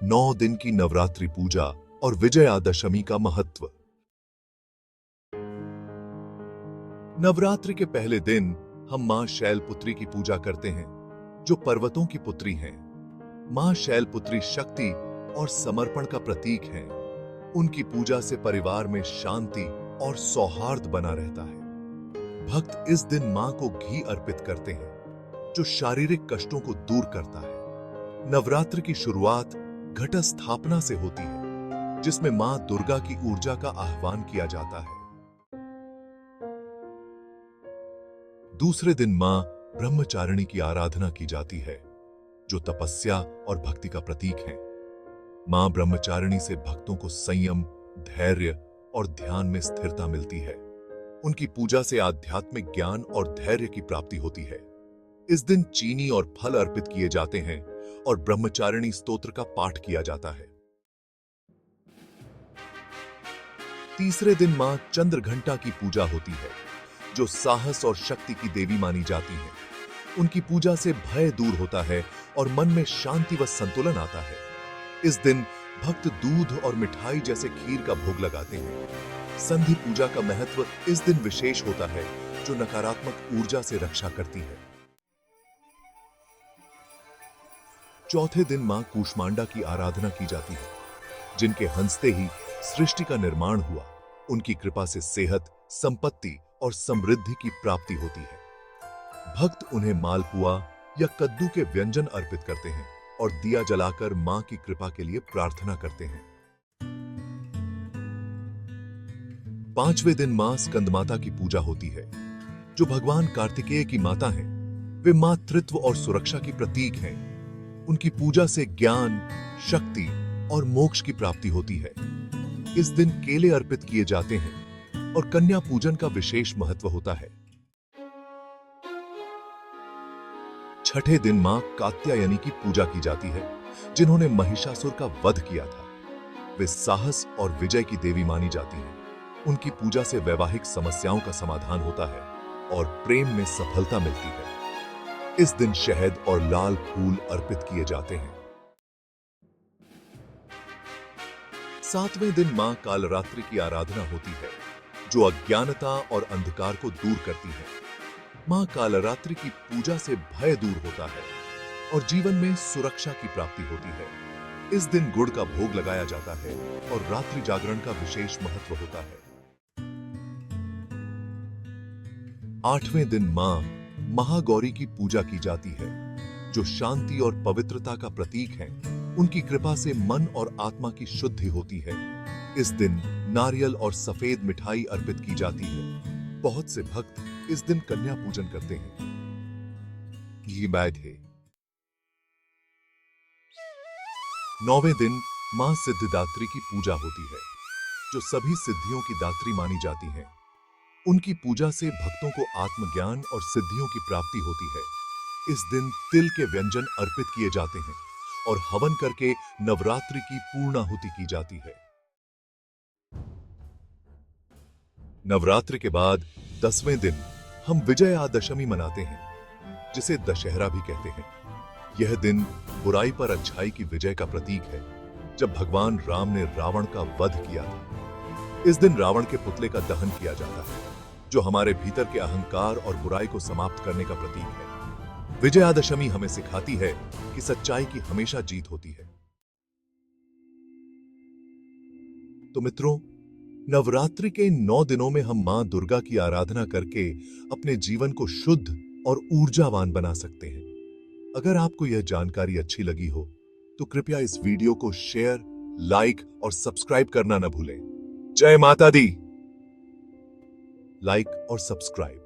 9 दिन की नवरात्रि पूजा और विजयादशमी का महत्व। नवरात्रि के पहले दिन हम मां शैलपुत्री की पूजा करते हैं, जो पर्वतों की पुत्री हैं। मां शैलपुत्री शक्ति और समर्पण का प्रतीक हैं। उनकी पूजा से परिवार में शांति और सौहार्द बना रहता है। भक्त इस दिन मां को घी अर्पित करते हैं, जो शारीरिक कष्टों को दूर करता है। नवरात्र की शुरुआत घट स्थापना से होती है, जिसमें मां दुर्गा की ऊर्जा का आह्वान किया जाता है। दूसरे दिन मां ब्रह्मचारिणी की आराधना की जाती है, जो तपस्या और भक्ति का प्रतीक है। मां ब्रह्मचारिणी से भक्तों को संयम, धैर्य और ध्यान में स्थिरता मिलती है। उनकी पूजा से आध्यात्मिक ज्ञान और धैर्य की प्राप्ति होती है। इस दिन चीनी और फल अर्पित किए जाते हैं और ब्रह्मचारिणी स्तोत्र का पाठ किया जाता है। तीसरे दिन मां चंद्रघंटा की पूजा होती है, जो साहस और शक्ति की देवी मानी जाती है। उनकी पूजा से भय दूर होता है और मन में शांति व संतुलन आता है। इस दिन भक्त दूध और मिठाई जैसे खीर का भोग लगाते हैं। संधि पूजा का महत्व इस दिन विशेष होता है, जो नकारात्मक ऊर्जा से रक्षा करती है। चौथे दिन मां कूष्मांडा की आराधना की जाती है, जिनके हंसते ही सृष्टि का निर्माण हुआ। उनकी कृपा से सेहत, संपत्ति और समृद्धि की प्राप्ति होती है। भक्त उन्हें मालपुआ या कद्दू के व्यंजन अर्पित करते हैं और दिया जलाकर मां की कृपा के लिए प्रार्थना करते हैं। पांचवें दिन मां स्कंदमाता की पूजा होती है, जो भगवान कार्तिकेय की माता हैं। वे मातृत्व और सुरक्षा की प्रतीक हैं। उनकी पूजा से ज्ञान, शक्ति और मोक्ष की प्राप्ति होती है। इस दिन केले अर्पित किए जाते हैं और कन्या पूजन का विशेष महत्व होता है। छठे दिन मां कात्यायनी की पूजा की जाती है, जिन्होंने महिषासुर का वध किया था। वे साहस और विजय की देवी मानी जाती हैं। उनकी पूजा से वैवाहिक समस्याओं का समाधान होता है और प्रेम में सफलता मिलती है। इस दिन शहद और लाल फूल अर्पित किए जाते हैं। सातवें दिन मां कालरात्रि की आराधना होती है, जो अज्ञानता और अंधकार को दूर करती है। मां कालरात्रि की पूजा से भय दूर होता है और जीवन में सुरक्षा की प्राप्ति होती है। इस दिन गुड़ का भोग लगाया जाता है और रात्रि जागरण का विशेष महत्व होता है। आठवें दिन मां महागौरी की पूजा की जाती है, जो शांति और पवित्रता का प्रतीक है। उनकी कृपा से मन और आत्मा की शुद्धि होती है। इस दिन नारियल और सफेद मिठाई अर्पित की जाती है। बहुत से भक्त इस दिन कन्या पूजन करते हैं। ये बैड है। नौवें दिन मां सिद्धिदात्री की पूजा होती है, जो सभी सिद्धियों की दात्री मानी जाती हैं। उनकी पूजा से भक्तों को आत्मज्ञान और सिद्धियों की प्राप्ति होती है। इस दिन तिल के व्यंजन अर्पित किए जाते हैं और हवन करके नवरात्रि की पूर्णाहुति की जाती है। नवरात्रि के बाद 10वें दिन हम विजयादशमी मनाते हैं, जिसे दशहरा भी कहते हैं। यह दिन बुराई पर अच्छाई की विजय का प्रतीक है, जब भगवान राम ने रावण का वध किया था। इस दिन रावण के पुतले का दहन किया जाता है, जो हमारे भीतर के अहंकार और बुराई को समाप्त करने का प्रतीक है। विजयादशमी हमें सिखाती है कि सच्चाई की हमेशा जीत होती है। तो मित्रों, नवरात्रि के 9 दिनों में हम मां दुर्गा की आराधना करके अपने जीवन को शुद्ध और ऊर्जावान बना सकते हैं। अगर आपको यह जानकारी अच्छी लगी हो, तो कृपया इस वीडियो को शेयर, लाइक और सब्सक्राइब करना न भूलें। जय माता दी। लाइक और सब्सक्राइब।